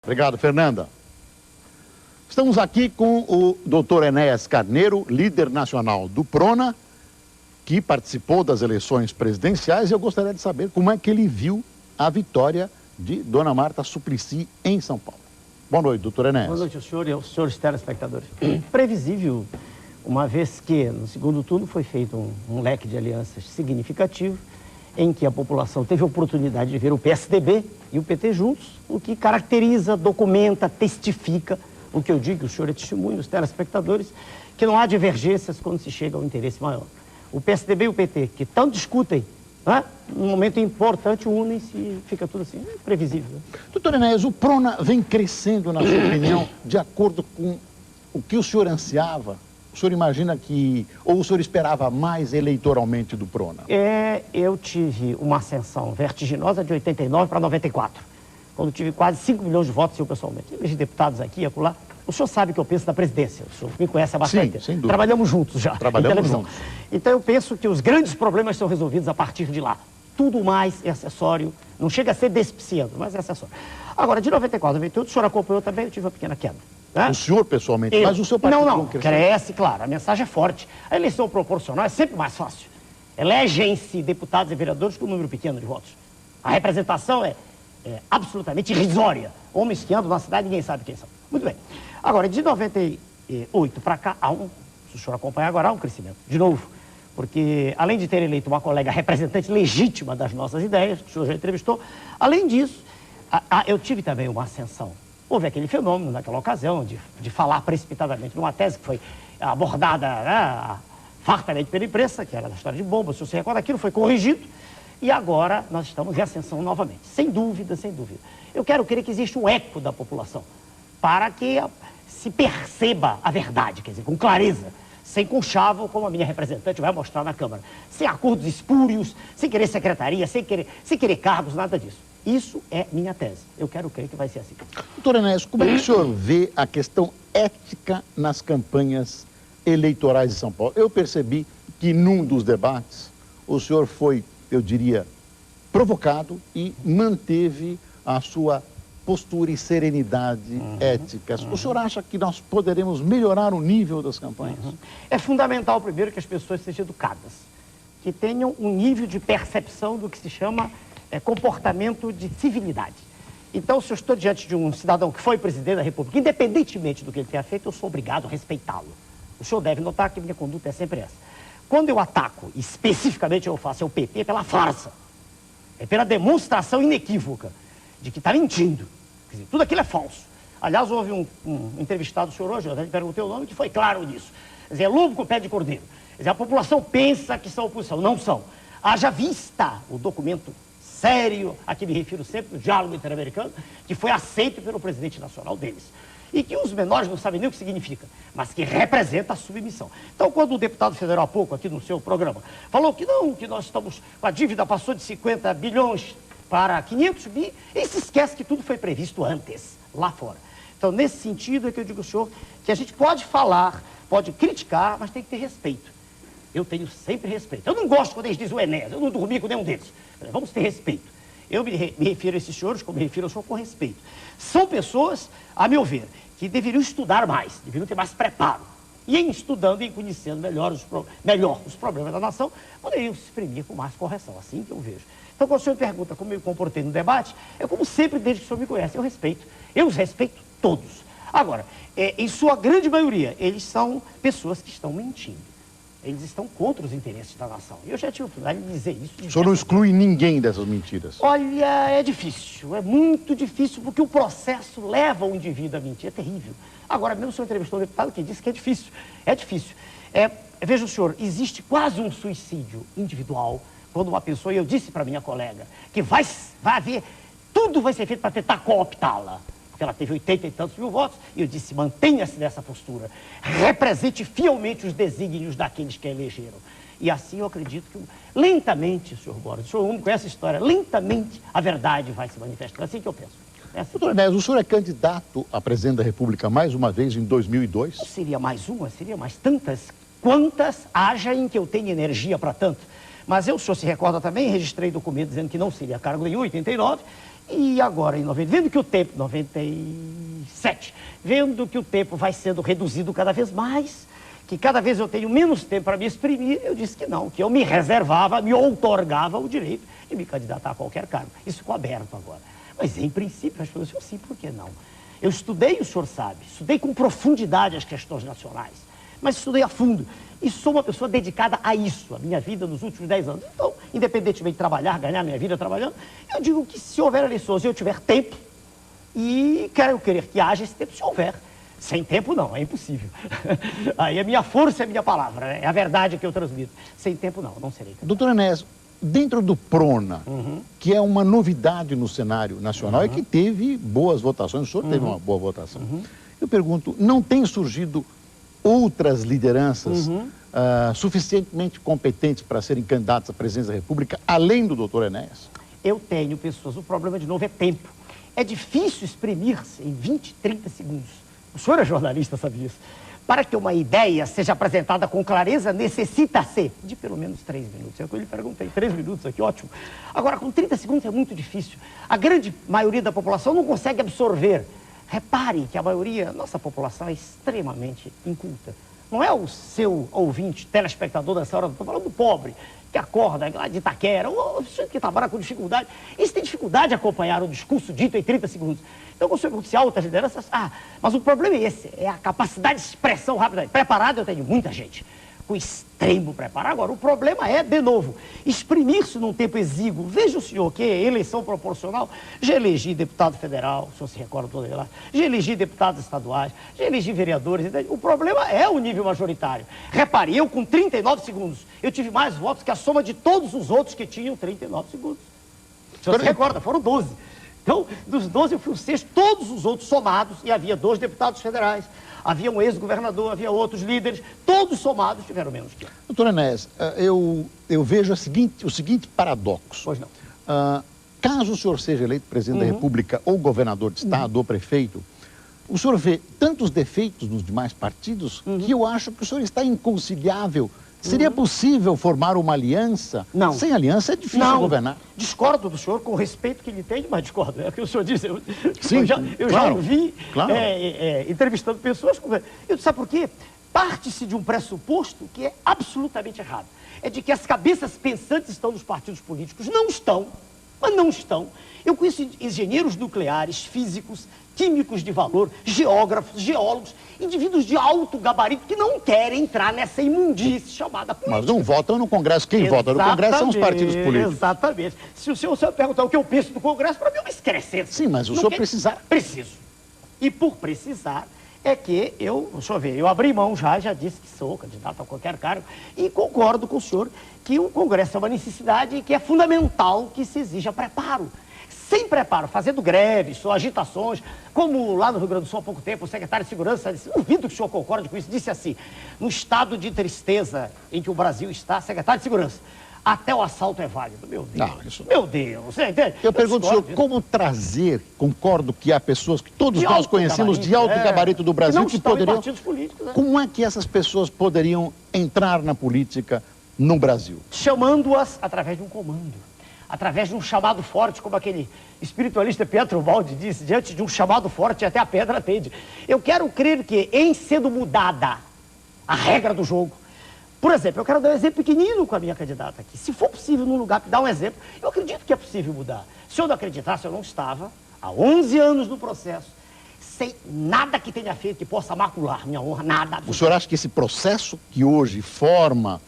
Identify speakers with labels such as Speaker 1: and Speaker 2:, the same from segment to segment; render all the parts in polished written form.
Speaker 1: Obrigado, Fernanda. Estamos aqui com o Dr. Enéas Carneiro, líder nacional do PRONA, que participou das eleições presidenciais, e eu gostaria de saber como é que ele viu a vitória de Dona Marta Suplicy em São Paulo. Boa noite, doutor Enéas.
Speaker 2: Boa noite ao senhor e aos senhores telespectadores. Previsível, uma vez que no segundo turno foi feito um leque de alianças significativo, em que a população teve a oportunidade de ver o PSDB e o PT juntos, o que caracteriza, documenta, testifica o que eu digo, o senhor é testemunho, os telespectadores, que não há divergências quando se chega ao interesse maior. O PSDB e o PT, que tanto discutem, né, num momento importante, unem-se e fica tudo assim, previsível. Né?
Speaker 1: Doutor Enéas, o PRONA vem crescendo, na sua opinião, de acordo com o que o senhor ansiava? O senhor imagina que, ou o senhor esperava mais eleitoralmente do PRONA?
Speaker 2: Eu tive uma ascensão vertiginosa de 89 para 94, quando tive quase 5 milhões de votos eu pessoalmente. Elegi deputados aqui e acolá. O senhor sabe que eu penso da presidência, o senhor me conhece há bastante tempo.
Speaker 1: Sim, sem dúvida.
Speaker 2: Trabalhamos juntos já,
Speaker 1: Trabalhamos
Speaker 2: em televisão.
Speaker 1: juntos.
Speaker 2: Então eu penso que os grandes problemas são resolvidos a partir de lá. Tudo mais é acessório, não chega a ser despiciando, mas é acessório. Agora, de 94 a 98, o senhor acompanhou também, eu tive uma pequena queda. Né?
Speaker 1: O senhor pessoalmente, mas o seu partido
Speaker 2: Não,
Speaker 1: cresceu.
Speaker 2: cresce, claro, a mensagem é forte. A eleição proporcional é sempre mais fácil. Elegem-se deputados e vereadores com um número pequeno de votos. A representação é absolutamente irrisória. Homens que andam na cidade, ninguém sabe quem são. Muito bem. Agora, de 98 para cá, se o senhor acompanhar agora, há um crescimento. De novo, porque além de ter eleito uma colega representante legítima das nossas ideias, que o senhor já entrevistou, além disso, eu tive também uma ascensão. Houve aquele fenômeno naquela ocasião de falar precipitadamente numa tese que foi abordada, né, fartamente pela imprensa, que era da história de bomba, se você se recorda, aquilo foi corrigido, e agora nós estamos em ascensão novamente. Sem dúvida, sem dúvida. Eu quero crer que existe um eco da população para que se perceba a verdade, quer dizer, com clareza, sem conchavo, como a minha representante vai mostrar na Câmara, sem acordos espúrios, sem querer secretaria, sem querer cargos, nada disso. Isso é minha tese. Eu quero crer que vai ser assim.
Speaker 1: Doutor Enéas, como é que o senhor vê a questão ética nas campanhas eleitorais de São Paulo? Eu percebi que num dos debates o senhor foi, eu diria, provocado e manteve a sua postura e serenidade éticas. O senhor acha que nós poderemos melhorar o nível das campanhas?
Speaker 2: É fundamental, primeiro, que as pessoas sejam educadas, que tenham um nível de percepção do que se chama comportamento de civilidade. Então, se eu estou diante de um cidadão que foi presidente da República, independentemente do que ele tenha feito, eu sou obrigado a respeitá-lo. O senhor deve notar que minha conduta é sempre essa. Quando eu ataco, especificamente eu faço, é o PT pela farsa, é pela demonstração inequívoca de que está mentindo. Quer dizer, tudo aquilo é falso. Aliás, houve um entrevistado, o senhor hoje, eu até lhe perguntei o nome, que foi claro nisso. Quer dizer, é lobo com pé de cordeiro. Quer dizer, a população pensa que são oposição, não são. Haja vista o documento sério, a que me refiro sempre, o diálogo interamericano, que foi aceito pelo presidente nacional deles. E que os menores não sabem nem o que significa, mas que representa a submissão. Então, quando o deputado federal há pouco, aqui no seu programa, falou que não, que nós estamos, a dívida passou de 50 bilhões para 500 bi, ele se esquece que tudo foi previsto antes, lá fora. Então, nesse sentido é que eu digo ao senhor que a gente pode falar, pode criticar, mas tem que ter respeito. Eu tenho sempre respeito. Eu não gosto quando eles dizem o Enéas, eu não dormi com nenhum deles. Vamos ter respeito. Eu me refiro a esses senhores, como me refiro ao senhor, com respeito. São pessoas, a meu ver, que deveriam estudar mais, deveriam ter mais preparo. E em estudando e conhecendo melhor os problemas da nação, poderiam se exprimir com mais correção, assim que eu vejo. Então, quando o senhor me pergunta como eu me comportei no debate, é como sempre, desde que o senhor me conhece, eu respeito. Eu os respeito todos. Agora, em sua grande maioria, eles são pessoas que estão mentindo. Eles estão contra os interesses da nação. E eu já tive a oportunidade de dizer isso.
Speaker 1: O senhor não exclui ninguém dessas mentiras?
Speaker 2: Olha, é difícil, é muito difícil, porque o processo leva o indivíduo a mentir, é terrível. Agora, mesmo o senhor entrevistou um deputado que disse que é difícil. É difícil. Veja o senhor, existe quase um suicídio individual quando uma pessoa, e eu disse para minha colega, que vai haver, tudo vai ser feito para tentar cooptá-la. Porque ela teve 80 e tantos mil votos, e eu disse, mantenha-se nessa postura, represente fielmente os desígnios daqueles que a elegeram. E assim eu acredito que, lentamente, senhor Boris, o senhor conhece essa história, lentamente a verdade vai se manifestar. É assim que eu penso. Assim.
Speaker 1: Doutor Enéas, o senhor é candidato a presidente da República mais uma vez em 2002?
Speaker 2: Não seria mais uma, seria mais tantas, quantas haja em que eu tenha energia para tanto. Mas eu, o senhor se recorda também, registrei documento dizendo que não seria cargo nenhum, em 89, E agora, em 90, vendo que o tempo, 97, vendo que o tempo vai sendo reduzido cada vez mais, que cada vez eu tenho menos tempo para me exprimir, eu disse que não, que eu me reservava, me outorgava o direito de me candidatar a qualquer cargo. Isso ficou aberto agora. Mas, em princípio, as pessoas sim, por que não? Eu estudei, o senhor sabe, estudei com profundidade as questões nacionais, mas estudei a fundo. E sou uma pessoa dedicada a isso, a minha vida nos últimos 10 anos. Então, independentemente de trabalhar, ganhar minha vida trabalhando, eu digo que se houver eleições e eu tiver tempo, e quero querer que haja esse tempo se houver. Sem tempo, não, é impossível. Aí a minha força é a minha palavra, né? É a verdade que eu transmito. Sem tempo, não, não serei candidato.
Speaker 1: Doutor Enéas, dentro do PRONA, que é uma novidade no cenário nacional e que teve boas votações, o senhor teve uma boa votação. Eu pergunto, não tem surgido outras lideranças suficientemente competentes para serem candidatos à presidência da República, além do doutor Enéas?
Speaker 2: Eu tenho pessoas, o problema de novo é tempo. É difícil exprimir-se em 20, 30 segundos. O senhor é jornalista, sabe disso. Para que uma ideia seja apresentada com clareza, necessita-se de pelo menos 3 minutos. É o que eu lhe perguntei, 3 minutos aqui, ótimo. Agora, com 30 segundos é muito difícil. A grande maioria da população não consegue absorver. Repare que a maioria, nossa população é extremamente inculta. Não é o seu ouvinte, telespectador dessa hora, estou falando do pobre, que acorda lá de Itaquera, ou que trabalha com dificuldade. Esse tem dificuldade de acompanhar o discurso dito em 30 segundos. Então, quando você pergunta se há outras lideranças, mas o problema é esse, é a capacidade de expressão rápida. Preparado eu tenho muita gente, com extremo preparo. Agora, o problema é, de novo, exprimir-se num tempo exíguo. Veja o senhor que eleição proporcional, já elegi deputado federal, o senhor se recorda todo lá, já elegi deputados estaduais, já elegi vereadores. O problema é o nível majoritário. Repare, eu com 39 segundos, eu tive mais votos que a soma de todos os outros que tinham 39 segundos. O senhor se recorda, foram 12. Então, dos 12 eu fui o sexto, todos os outros somados, e havia 2 deputados federais, havia um ex-governador, havia outros líderes, todos somados tiveram menos que eu.
Speaker 1: Doutor Enéas, eu vejo o seguinte paradoxo.
Speaker 2: Pois não.
Speaker 1: Caso o senhor seja eleito presidente da República, ou governador de estado, ou prefeito, o senhor vê tantos defeitos nos demais partidos que eu acho que o senhor está inconciliável. Seria possível formar uma aliança?
Speaker 2: Não.
Speaker 1: Sem aliança é difícil governar.
Speaker 2: Discordo do senhor, com o respeito que lhe tenho, mas discordo. É o que o senhor disse.
Speaker 1: Sim,
Speaker 2: eu já ouvi entrevistando pessoas. Eu sabe por quê? Parte-se de um pressuposto que é absolutamente errado. É de que as cabeças pensantes estão nos partidos políticos. Não estão, mas não estão. Eu conheço engenheiros nucleares, físicos, químicos de valor, geógrafos, geólogos, indivíduos de alto gabarito que não querem entrar nessa imundície chamada política.
Speaker 1: Mas não votam no Congresso. Quem vota no Congresso são os partidos políticos.
Speaker 2: Exatamente. Se o senhor perguntar o que eu penso do Congresso, para mim é uma excrescência.
Speaker 1: Sim, mas o senhor precisar.
Speaker 2: Preciso. E por precisar é que deixa eu ver, eu abri mão já disse que sou candidato a qualquer cargo e concordo com o senhor que o Congresso é uma necessidade e que é fundamental que se exija preparo. Sem preparo, fazendo greves, agitações, como lá no Rio Grande do Sul há pouco tempo, o secretário de Segurança disse, duvido que o senhor concorde com isso, disse assim, no estado de tristeza em que o Brasil está, secretário de Segurança, até o assalto é válido. Meu Deus, meu Deus, você entende?
Speaker 1: Eu pergunto, senhor, como trazer, concordo que há pessoas que todos nós conhecemos de alto gabarito do Brasil que poderiam...
Speaker 2: partidos políticos,
Speaker 1: Como é que essas pessoas poderiam entrar na política no Brasil?
Speaker 2: Chamando-as através de um comando. Através de um chamado forte, como aquele espiritualista Pietro Baldi disse, diante de um chamado forte até a pedra atende. Eu quero crer que, em sendo mudada a regra do jogo, por exemplo, eu quero dar um exemplo pequenino com a minha candidata aqui. Se for possível, num lugar, dar um exemplo, eu acredito que é possível mudar. Se eu não acreditasse, eu não estava, há 11 anos no processo, sem nada que tenha feito que possa macular minha honra, nada.
Speaker 1: O senhor acha que esse processo que hoje forma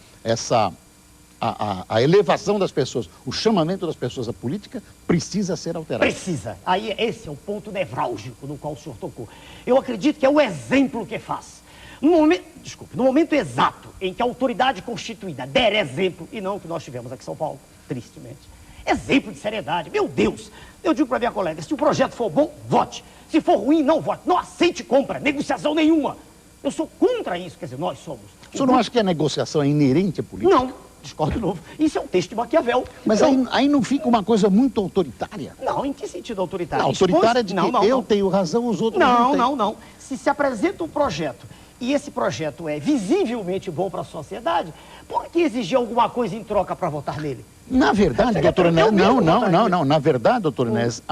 Speaker 1: a elevação das pessoas, o chamamento das pessoas à política, precisa ser alterado?
Speaker 2: Precisa. Aí esse é o ponto nevrálgico no qual o senhor tocou. Eu acredito que é o exemplo que faz. No momento exato em que a autoridade constituída der exemplo, e não o que nós tivemos aqui em São Paulo, tristemente, exemplo de seriedade, meu Deus, eu digo para minha colega, se o projeto for bom, vote. Se for ruim, não vote. Não aceite compra, negociação nenhuma. Eu sou contra isso, quer dizer, nós somos.
Speaker 1: O senhor não acha que a negociação é inerente à política?
Speaker 2: Não. Discordo de novo. Isso é um texto de Maquiavel.
Speaker 1: Mas aí não fica uma coisa muito autoritária?
Speaker 2: Não, em que sentido autoritária?
Speaker 1: Não, autoritária é de que eu tenho razão, os outros não têm.
Speaker 2: Não. Se apresenta um projeto e esse projeto é visivelmente bom para a sociedade, por que exigir alguma coisa em troca para votar nele?
Speaker 1: Na verdade, doutor Enéas, não. Na verdade, doutor Enéas,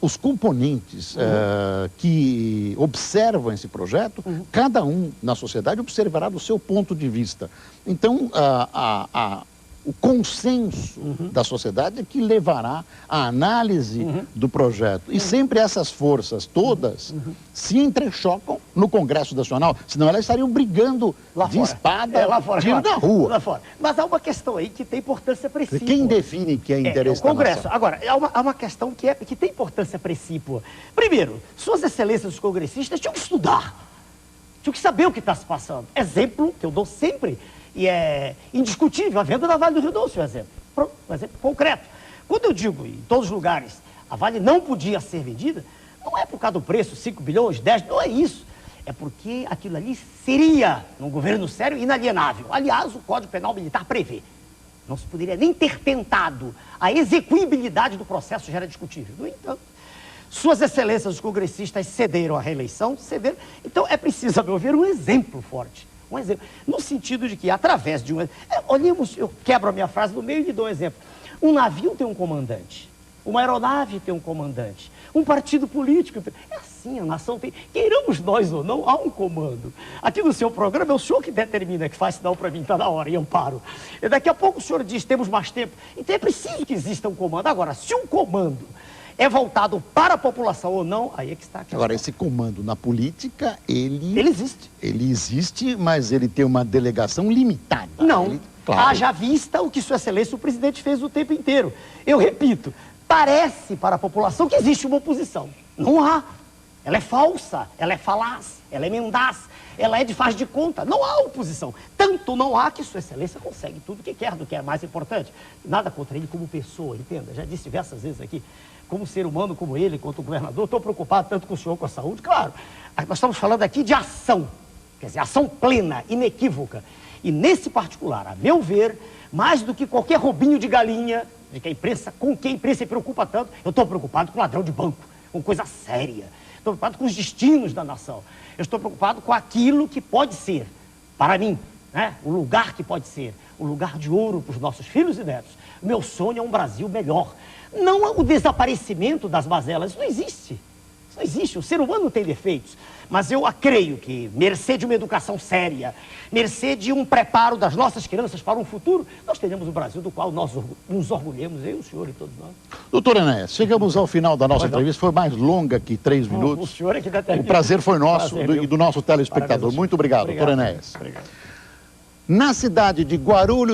Speaker 1: os componentes que observam esse projeto, cada um na sociedade observará do seu ponto de vista. Então, o consenso da sociedade é que levará à análise do projeto. E sempre essas forças todas se entrechocam no Congresso Nacional, senão elas estariam brigando lá de fora. Espada,
Speaker 2: lá fora,
Speaker 1: tiro na rua.
Speaker 2: Lá fora. Mas há uma questão aí que tem importância precípua.
Speaker 1: Quem define que é interesse
Speaker 2: o Congresso.
Speaker 1: da nação?
Speaker 2: Agora, há uma questão que tem importância precípua. Primeiro, suas excelências, os congressistas, tinham que estudar. Tinham que saber o que está se passando. Exemplo que eu dou sempre, e é indiscutível, a venda da Vale do Rio Doce, um exemplo. Pronto, um exemplo concreto. Quando eu digo em todos os lugares, a Vale não podia ser vendida, não é por causa do preço, 5 bilhões, 10, não é isso. É porque aquilo ali seria, num governo sério, inalienável. Aliás, o Código Penal Militar prevê. Não se poderia nem ter tentado. A execuibilidade do processo já era discutível. No entanto, suas excelências, os congressistas, cederam à reeleição, cederam. Então, é preciso, a meu ver, um exemplo forte. Um exemplo, no sentido de que, através de olhemos, eu quebro a minha frase no meio e dou um exemplo. Um navio tem um comandante, uma aeronave tem um comandante, um partido político. É assim, a nação tem, queiramos nós ou não, há um comando. Aqui no seu programa é o senhor que determina, que faz sinal para mim, está na hora, e eu paro. E daqui a pouco o senhor diz, temos mais tempo. Então é preciso que exista um comando. Agora, se um comando é voltado para a população ou não, aí é que está a questão.
Speaker 1: Agora, esse comando na política, ele
Speaker 2: existe.
Speaker 1: Ele existe, mas ele tem uma delegação limitada.
Speaker 2: Não.
Speaker 1: Claro.
Speaker 2: Haja vista o que Sua Excelência o presidente fez o tempo inteiro. Eu repito, parece para a população que existe uma oposição. Não há. Ela é falsa, ela é falaz, ela é mendaz, ela é de faz de conta. Não há oposição. Tanto não há que Sua Excelência consegue tudo o que quer, do que é mais importante. Nada contra ele como pessoa, entenda. Já disse diversas vezes aqui. Como ser humano, como ele, quanto o governador, estou preocupado tanto com o senhor, com a saúde. Claro, nós estamos falando aqui de ação, quer dizer, ação plena, inequívoca. E nesse particular, a meu ver, mais do que qualquer roubinho de galinha, de que a imprensa, com que a imprensa se preocupa tanto, eu estou preocupado com ladrão de banco, com coisa séria. Estou preocupado com os destinos da nação. Eu estou preocupado com aquilo que pode ser, para mim, né, o lugar que pode ser, o lugar de ouro para os nossos filhos e netos. O meu sonho é um Brasil melhor. Não o desaparecimento das mazelas, isso não existe. Isso não existe, o ser humano tem defeitos. Mas eu creio que, mercê de uma educação séria, mercê de um preparo das nossas crianças para um futuro, nós teremos o Brasil do qual nós nos orgulhemos, eu, o senhor e todos nós.
Speaker 1: Doutor Enéas, chegamos ao final da nossa entrevista, foi mais longa que 3 minutos.
Speaker 2: O senhor é que determina.
Speaker 1: O prazer foi nosso e do nosso telespectador. Muito obrigado, doutor Enéas.
Speaker 2: Obrigado.
Speaker 1: Na cidade de Guarulhos,